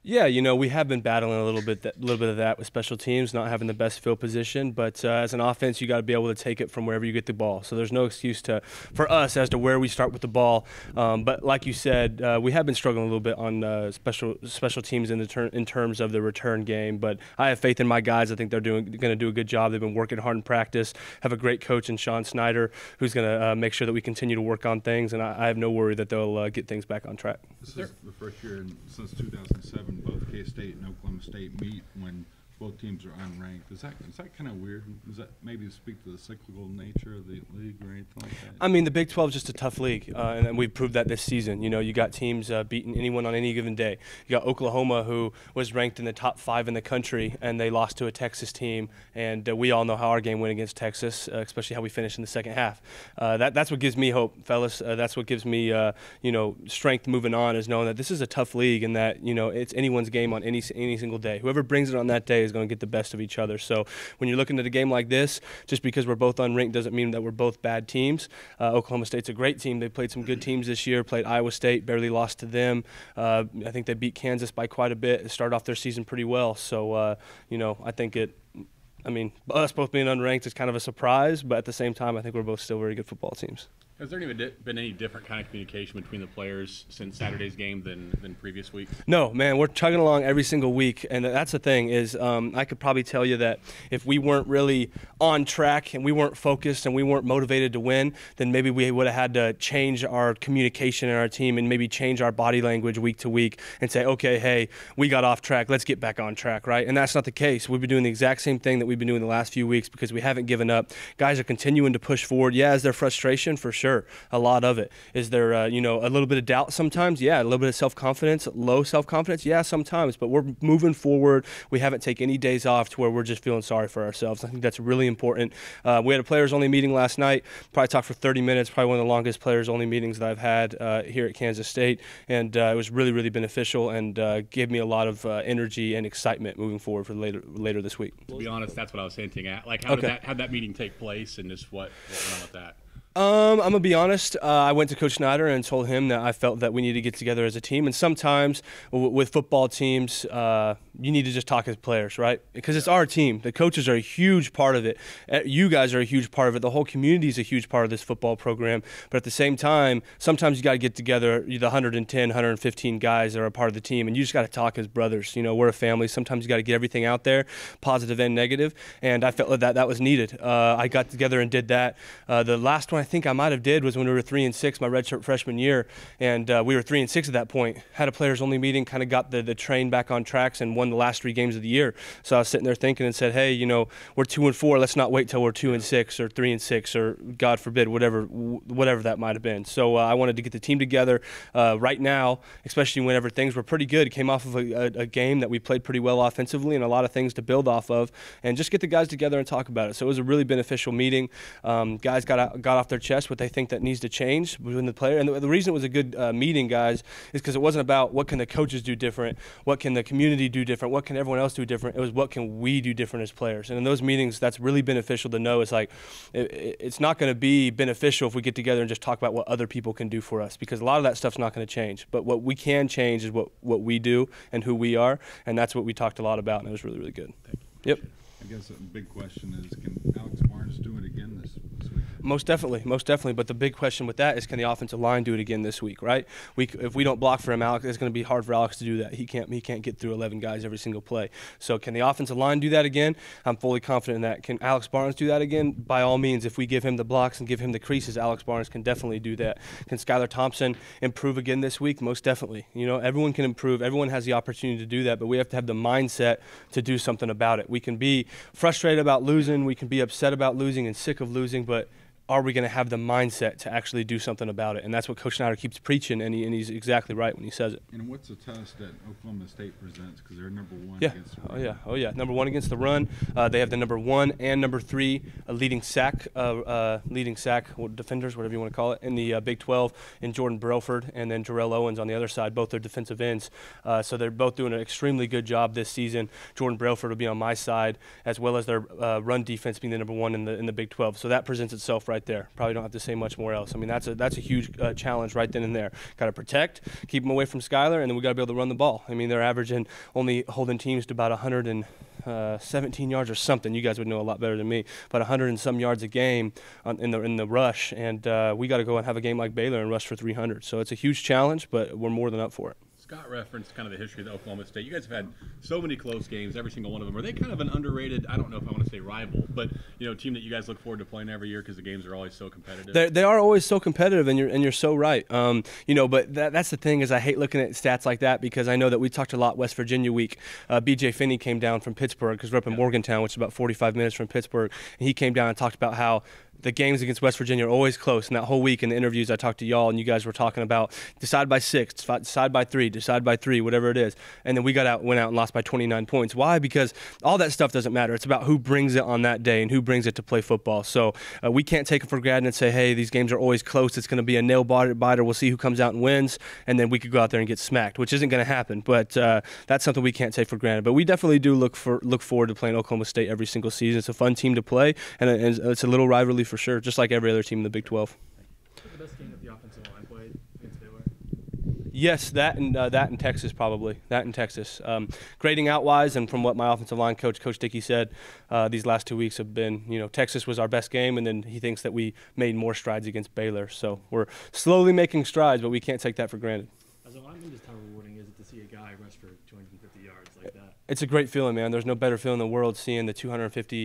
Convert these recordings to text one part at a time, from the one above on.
Yeah, we have been battling a little bit of that with special teams, not having the best field position. But as an offense, you got to be able to take it from wherever you get the ball. So there's no excuse for us as to where we start with the ball. But like you said, we have been struggling a little bit on special teams in terms of the return game. But I have faith in my guys. I think they're going to do a good job. They've been working hard in practice. Have a great coach in Snyder, who's going to make sure that we continue to work on things. And I have no worry that they'll get things back on track. This is the first year since 2007 both K-State and Oklahoma State meet when both teams are unranked. Is that kind of weird? Does that maybe speak to the cyclical nature of the league or anything like that? I mean, the Big 12 is just a tough league, and we've proved that this season. You got teams beating anyone on any given day. You got Oklahoma, who was ranked in the top 5 in the country, and they lost to a Texas team. And we all know how our game went against Texas, especially how we finished in the second half. That's what gives me hope, fellas. That's what gives me, strength moving on, is knowing that this is a tough league and that, it's anyone's game on any single day. Whoever brings it on that day is going to get the best of each other. So when you're looking at a game like this, just because we're both unranked doesn't mean that we're both bad teams. Oklahoma State's a great team. They played some good teams this year, played Iowa State, barely lost to them. I think they beat Kansas by quite a bit. They started off their season pretty well. So, I think us both being unranked is kind of a surprise, but at the same time, I think we're both still very good football teams. Has there been any different kind of communication between the players since Saturday's game than previous weeks? No, man, we're chugging along every single week, and that's the thing is I could probably tell you that if we weren't really on track and we weren't focused and we weren't motivated to win, then maybe we would have had to change our communication in our team and maybe change our body language week to week and say, okay, hey, we got off track, let's get back on track, right? And that's not the case. We've been doing the exact same thing that we've been doing the last few weeks because we haven't given up. Guys are continuing to push forward. Yeah, is there frustration? For sure. A lot of it. Is there, a little bit of doubt sometimes? Yeah. A little bit of self-confidence, low self-confidence? Yeah, sometimes. But we're moving forward. We haven't taken any days off to where we're just feeling sorry for ourselves. I think that's really important. We had a players-only meeting last night. Probably talked for 30 minutes, probably one of the longest players-only meetings that I've had here at Kansas State. And it was really, really beneficial and gave me a lot of energy and excitement moving forward for later this week. To be honest, that's what I was hinting at. Like, how'd that meeting take place and just what went on with that? I'm going to be honest. I went to Coach Snyder and told him that I felt that we need to get together as a team. And sometimes with football teams, you need to just talk as players, right? Because it's our team. The coaches are a huge part of it. You guys are a huge part of it. The whole community is a huge part of this football program. But at the same time, sometimes you got to get together, the 110, 115 guys that are a part of the team, and you just got to talk as brothers. We're a family. Sometimes you got to get everything out there, positive and negative. And I felt that was needed. I got together and did that. The last one I think I might have did was when we were 3-6 my redshirt freshman year, and we were 3-6 at that point. Had a players only meeting, kind of got the train back on tracks, and won the last 3 games of the year. So I was sitting there thinking and said, hey, we're 2-4. Let's not wait till we're 2-6 or 3-6 or God forbid whatever that might have been. So I wanted to get the team together right now, especially whenever things were pretty good. It came off of a game that we played pretty well offensively and a lot of things to build off of, and just get the guys together and talk about it. So it was a really beneficial meeting. Guys got off their chest what they think that needs to change within the player. And the reason it was a good meeting, guys, is because it wasn't about what can the coaches do different, what can the community do different, what can everyone else do different. It was what can we do different as players. And in those meetings, that's really beneficial to know. It's like it's not going to be beneficial if we get together and just talk about what other people can do for us, because a lot of that stuff's not going to change. But what we can change is what we do and who we are, and that's what we talked a lot about, and it was really, really good. Thank you. Yep. I guess a big question is, can Alex Barnes do it again this week? Most definitely. But the big question with that is, can the offensive line do it again this week, right? If we don't block for him, Alex, it's going to be hard for Alex to do that. He can't get through 11 guys every single play. So can the offensive line do that again? I'm fully confident in that. Can Alex Barnes do that again? By all means, if we give him the blocks and give him the creases, Alex Barnes can definitely do that. Can Skylar Thompson improve again this week? Most definitely. Everyone can improve. Everyone has the opportunity to do that, but we have to have the mindset to do something about it. We can be frustrated about losing. We can be upset about losing and sick of losing, but are we going to have the mindset to actually do something about it? And that's what Coach Snyder keeps preaching, and he's exactly right when he says it. And what's the test that Oklahoma State presents, because they're number 1 against the run? Oh yeah, number 1 against the run. They have the number 1 and number 3 leading sack defenders, whatever you want to call it, in the Big 12, in Jordan Brelford and then Jarrell Owens on the other side. Both are defensive ends. So they're both doing an extremely good job this season. Jordan Brelford will be on my side, as well as their run defense being the number 1 in the Big 12. So that presents itself right right there. Probably don't have to say much more else. I mean, that's a huge challenge right then and there. Got to protect, keep them away from Skyler, and then we got to be able to run the ball. I mean, they're averaging only holding teams to about 117 yards or something. You guys would know a lot better than me. About 100 and some yards a game in the rush, and we got to go and have a game like Baylor and rush for 300. So it's a huge challenge, but we're more than up for it. Scott referenced kind of the history of the Oklahoma State. You guys have had so many close games, every single one of them. Are they kind of an underrated, I don't know if I want to say rival, but team that you guys look forward to playing every year because the games are always so competitive? They are always so competitive, and you're so right. But that's the thing is I hate looking at stats like that because I know that we talked a lot West Virginia week. B.J. Finney came down from Pittsburgh because we're up in Morgantown, which is about 45 minutes from Pittsburgh, and he came down and talked about how the games against West Virginia are always close. And that whole week in the interviews I talked to y'all, and you guys were talking about decide by 6, decide by 3, decide by 3, whatever it is. And then we went out and lost by 29 points. Why? Because all that stuff doesn't matter. It's about who brings it on that day and who brings it to play football. So we can't take it for granted and say, hey, these games are always close. It's going to be a nail biter. We'll see who comes out and wins. And then we could go out there and get smacked, which isn't going to happen. But that's something we can't take for granted. But we definitely do look forward to playing Oklahoma State every single season. It's a fun team to play, and it's a little rivalry for sure, just like every other team in the Big 12. The best game that the offensive line played against Baylor? Yes, that in Texas probably. That in Texas. Grading out wise, and from what my offensive line coach Dickey said, these last 2 weeks have been, Texas was our best game, and then he thinks that we made more strides against Baylor. So we're slowly making strides, but we can't take that for granted. As a lineman, just how rewarding is it to see a guy rush for 250 yards like that? It's a great feeling, man. There's no better feeling in the world seeing the 250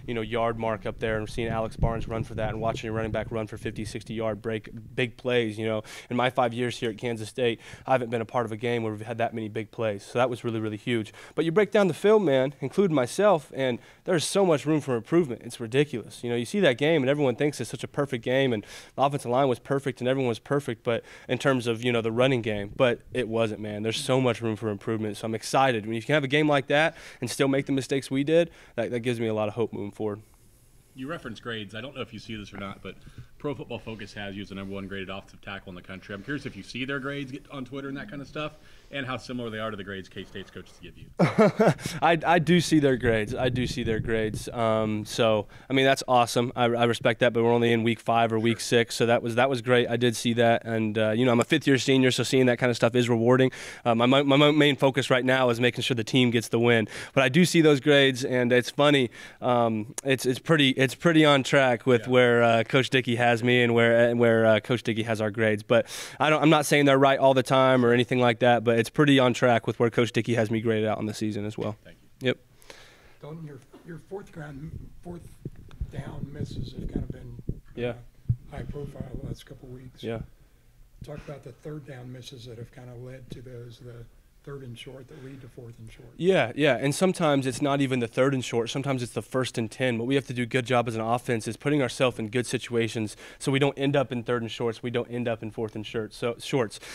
yard mark up there and seeing Alex Barnes run for that and watching your running back run for 50, 60-yard break, big plays. In my 5 years here at Kansas State, I haven't been a part of a game where we've had that many big plays. So that was really, really huge. But you break down the film, man, including myself, and there's so much room for improvement. It's ridiculous. You see that game, and everyone thinks it's such a perfect game, and the offensive line was perfect, and everyone was perfect, but in terms of, the running game. But it wasn't, man. There's so much room for improvement. So I'm excited. When you can have a game like that and still make the mistakes we did, that gives me a lot of hope moving forward. You reference grades. I don't know if you see this or not, but Pro Football Focus has you as the #1 graded offensive tackle in the country. I'm curious if you see their grades get on Twitter and that kind of stuff, and how similar they are to the grades K-State's coaches give you. I do see their grades. So, I mean, that's awesome. I respect that, but we're only in week 5 or week 6, so that was great. I did see that, and, I'm a fifth-year senior, so seeing that kind of stuff is rewarding. My main focus right now is making sure the team gets the win. But I do see those grades, and it's funny. It's pretty on track with where Coach Dickey has me and where Coach Dickey has our grades. But I'm not saying they're right all the time or anything like that, but it's pretty on track with where Coach Dickey has me graded out on the season as well. Thank you. Yep. Dalton, your fourth down misses have kind of been high profile the last couple of weeks. Yeah. Talk about the third down misses that have kind of led to those, the third and short that lead to fourth and short. Yeah, and sometimes it's not even the third and short. Sometimes it's the 1st and 10. What we have to do a good job as an offense is putting ourselves in good situations so we don't end up in third and shorts. We don't end up in fourth and shorts.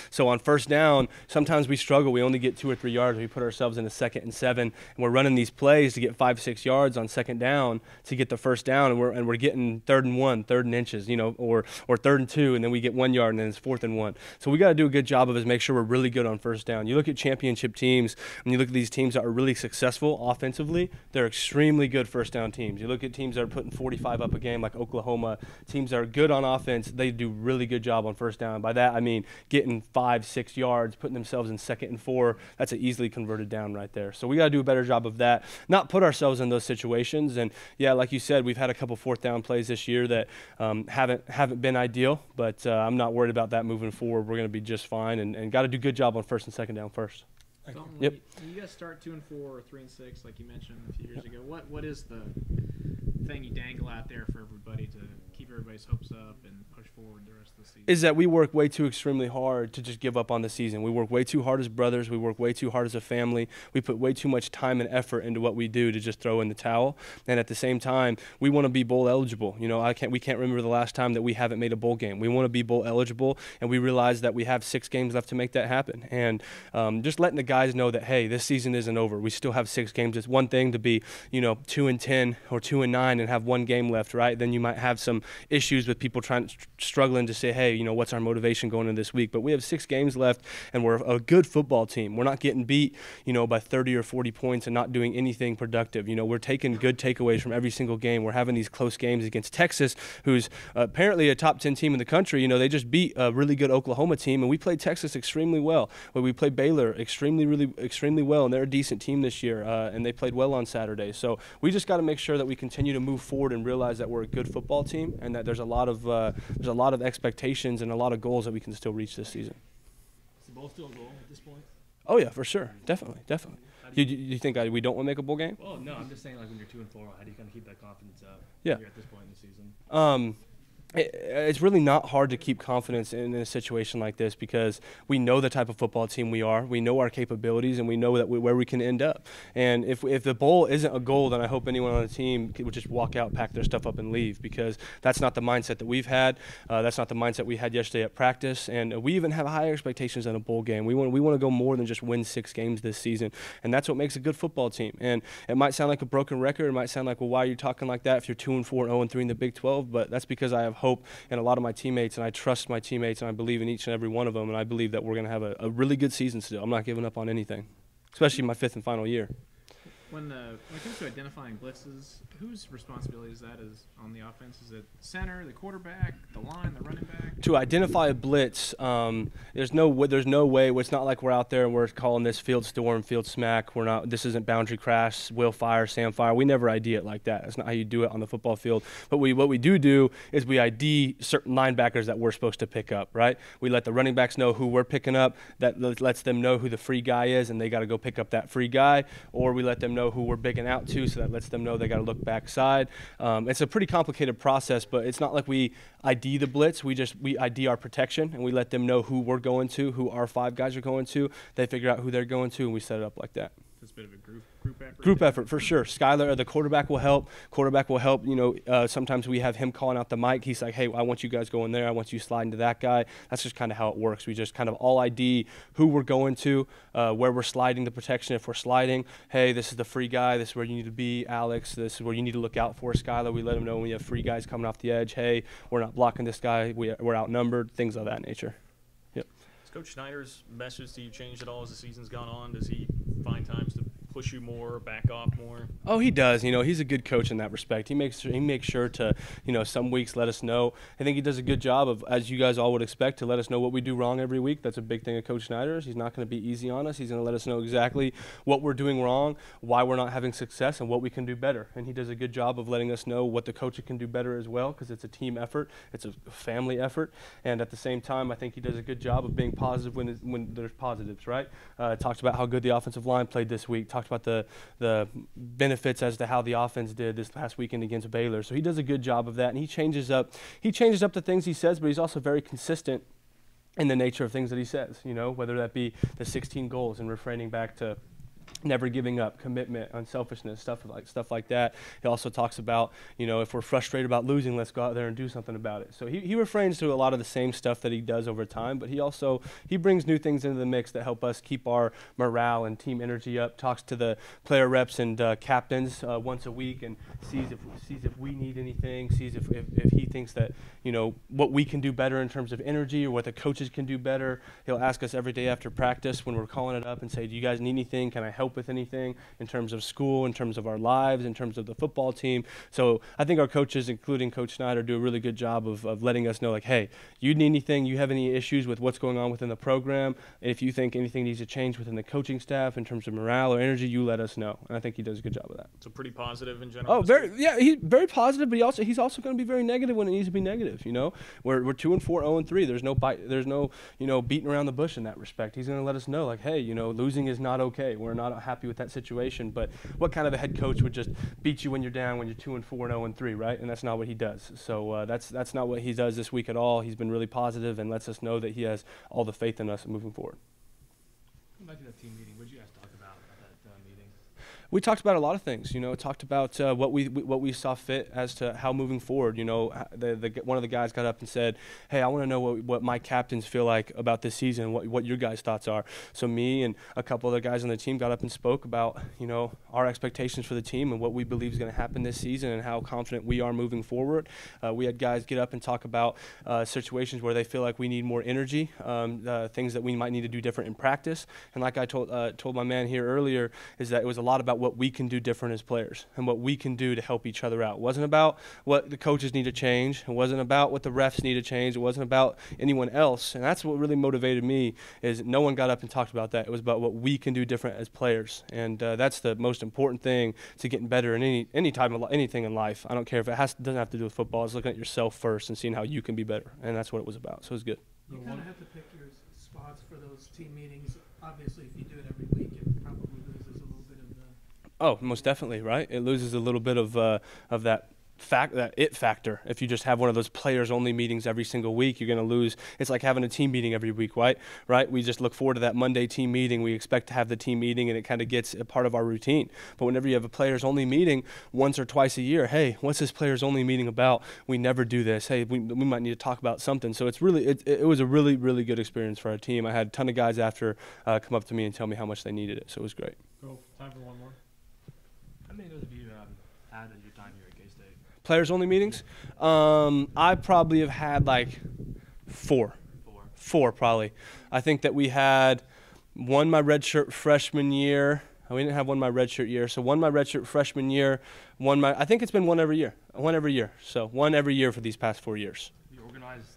So on first down, sometimes we struggle. We only get 2 or 3 yards. We put ourselves in a 2nd and 7, and we're running these plays to get 5, 6 yards on second down to get the first down, and we're getting 3rd and 1, 3rd and inches, or 3rd and 2, and then we get 1 yard, and then it's 4th and 1. So we got to do a good job of is make sure we're really good on first down. You look at championship teams, and you look at these teams that are really successful offensively, they're extremely good first down teams. You look at teams that are putting 45 up a game like Oklahoma, teams that are good on offense, they do really good job on first down. By that I mean getting 5, 6 yards, putting themselves in 2nd and 4. That's an easily converted down right there. So we got to do a better job of that, not put ourselves in those situations. And yeah, like you said, we've had a couple 4th down plays this year that haven't been ideal, but I'm not worried about that moving forward. We're going to be just fine, and got to do a good job on 1st and 2nd down first. Yep. When you guys start 2 and 4 or 3 and 6, like you mentioned a few years ago, what is the thing you dangle out there for everybody to keep everybody's hopes up and push forward the rest of the season? Is that we work way too extremely hard to just give up on the season. We work way too hard as brothers. We work way too hard as a family. We put way too much time and effort into what we do to just throw in the towel. And at the same time, we want to be bowl eligible. We can't remember the last time that we haven't made a bowl game. We want to be bowl eligible, and we realize that we have 6 games left to make that happen. And just letting the guys know that, hey, this season isn't over. We still have 6 games. It's one thing to be, 2 and 10 or 2 and 9 and have 1 game left, right? Then you might have some issues with people struggling to say, hey, you know, what's our motivation going into this week? But we have 6 games left, and we're a good football team. We're not getting beat, you know, by 30 or 40 points and not doing anything productive. You know, we're taking good takeaways from every single game. We're having these close games against Texas, who's apparently a top 10 team in the country. You know, they just beat a really good Oklahoma team, and we played Texas extremely well. We played Baylor extremely well, and they're a decent team this year, and they played well on Saturday. So we just got to make sure that we continue to move forward and realize that we're a good football team, and that there's a lot of expectations and a lot of goals that we can still reach this season. Is the bowl still a goal at this point? Oh yeah, for sure, definitely. You think we don't want to make a bowl game? Well, no, I'm just saying, like, when you're 2-4, how do you kind of keep that confidence up? Yeah. Here at this point in the season. It's really not hard to keep confidence in a situation like this because we know the type of football team we are. We know our capabilities, and we know that where we can end up. And if the bowl isn't a goal, then I hope anyone on the team would just walk out, pack their stuff up, and leave, because that's not the mindset that we've had. That's not the mindset we had yesterday at practice. And we even have higher expectations than a bowl game. We want to go more than just win 6 games this season, and that's what makes a good football team. And it might sound like a broken record. It might sound like, well, why are you talking like that if you're 2-4, 0-3 in the Big 12? But that's because I have hope in a lot of my teammates, and I trust my teammates, and I believe in each and every one of them, and I believe that we're going to have a really good season still. I'm not giving up on anything, especially my 5th and final year. When it comes to identifying blitzes, whose responsibility is that on the offense? Is it center, the quarterback, the line, the running back? To identify a blitz, there's no way. It's not like we're out there and we're calling this field storm, field smack. We're not. This isn't boundary crash, will fire, Sam fire. We never ID it like that. That's not how you do it on the football field. But what we do is we ID certain linebackers that we're supposed to pick up. Right? We let the running backs know who we're picking up. That lets them know who the free guy is, and they got to go pick up that free guy. Or we let them know who we're bigging out to, so that lets them know they got to look backside. It's a pretty complicated process, but it's not like we ID the blitz. We ID our protection, and we let them know who we're going to, who our 5 guys are going to. They figure out who they're going to, and we set it up like that. It's a bit of a group effort. Group effort, for sure. Skylar, the quarterback, will help. You know, sometimes we have him calling out the mic. He's like, hey, I want you guys going there. I want you sliding to that guy. That's just kind of how it works. We just kind of all ID who we're going to, where we're sliding the protection. If we're sliding, hey, this is the free guy. This is where you need to be, Alex. This is where you need to look out for, Skylar. We let him know when we have free guys coming off the edge. Hey, we're not blocking this guy. We're outnumbered, things of that nature. Yep. Has Coach Snyder's message to you changed at all as the season's gone on? Does he find times to push you more, back off more? Oh, he does. You know, he's a good coach in that respect. He makes sure to, you know, some weeks let us know. I think he does a good job of, as you guys all would expect, to let us know what we do wrong every week. That's a big thing of Coach Snyder's. He's not going to be easy on us. He's going to let us know exactly what we're doing wrong, why we're not having success, and what we can do better. And he does a good job of letting us know what the coach can do better as well, because it's a team effort. It's a family effort. And at the same time, I think he does a good job of being positive when there's positives, right? Talked about how good the offensive line played this week. Talked about the benefits as to how the offense did this past weekend against Baylor. So he does a good job of that, and he changes up the things he says, but he's also very consistent in the nature of things that he says, you know, whether that be the 16 goals and refraining back to never giving up, commitment, unselfishness, stuff like that. He also talks about, you know, if we're frustrated about losing, let's go out there and do something about it. So he refrains to a lot of the same stuff that he does over time, but he brings new things into the mix that help us keep our morale and team energy up. Talks to the player reps and captains once a week, and sees if we need anything, sees if he thinks that, you know, what we can do better in terms of energy or what the coaches can do better. He'll ask us every day after practice when we're calling it up and say, do you guys need anything? Can I help with anything in terms of school, in terms of our lives, in terms of the football team? So I think our coaches, including Coach Snyder, do a really good job of letting us know, like, hey, you need anything, you have any issues with what's going on within the program, if you think anything needs to change within the coaching staff in terms of morale or energy, you let us know. And I think he does a good job of that. So pretty positive in general. Oh, he's very positive, but he's also going to be very negative when it needs to be negative. You know, we're 2-4, 0-3. There's no you know, beating around the bush in that respect. He's going to let us know, like, hey, you know, losing is not okay. We're not happy with that situation. But what kind of a head coach would just beat you when you're down, when you're 2-4 and 0-3, right? And that's not what he does. So that's not what he does this week at all. He's been really positive and lets us know that he has all the faith in us moving forward. Come back to that team meeting. What did you guys talk about at that meeting? We talked about a lot of things. Talked about what we saw fit as to how moving forward. One of the guys got up and said, "Hey, I want to know what my captains feel like about this season. What your guys' thoughts are." So me and a couple other guys on the team got up and spoke about our expectations for the team and what we believe is going to happen this season and how confident we are moving forward. We had guys get up and talk about situations where they feel like we need more energy, things that we might need to do different in practice. And like I told my man here earlier, is that it was a lot about what we can do different as players and what we can do to help each other out. It wasn't about what the coaches need to change. It wasn't about what the refs need to change. It wasn't about anyone else. And that's what really motivated me, is no one got up and talked about that. It was about what we can do different as players. And that's the most important thing to getting better in anything in life. I don't care if it doesn't have to do with football. It's looking at yourself first and seeing how you can be better. And that's what it was about. So it was good. You kind of have to pick your spots for those team meetings. Obviously, if you do it every week, it probably loses a little bit of the... Oh, most definitely, right? It loses a little bit of that it factor. If you just have one of those players-only meetings every single week, you're going to lose. It's like having a team meeting every week, right? We just look forward to that Monday team meeting. We expect to have the team meeting, and it kind of gets a part of our routine. But whenever you have a players-only meeting once or twice a year, hey, what's this players-only meeting about? We never do this. Hey, we might need to talk about something. So it was a really, really good experience for our team. I had a ton of guys after come up to me and tell me how much they needed it. So it was great. Cool. Time for one more. How many of those have you had in your time here at K-State? Players-only meetings? I probably have had like four. Four, probably. I think that we had one my redshirt freshman year. We didn't have one my redshirt year. So one my redshirt freshman year, I think it's been one every year. One every year. So one every year for these past 4 years. You organized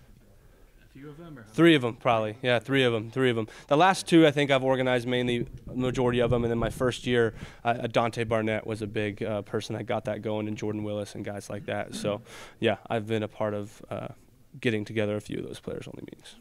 a few of them? Or three of them, probably. Yeah, three of them. The last two, I think I've organized mainly, majority of them. And then my first year, Dante Barnett was a big person that got that going, and Jordan Willis and guys like that. So, yeah, I've been a part of getting together a few of those players-only meetings.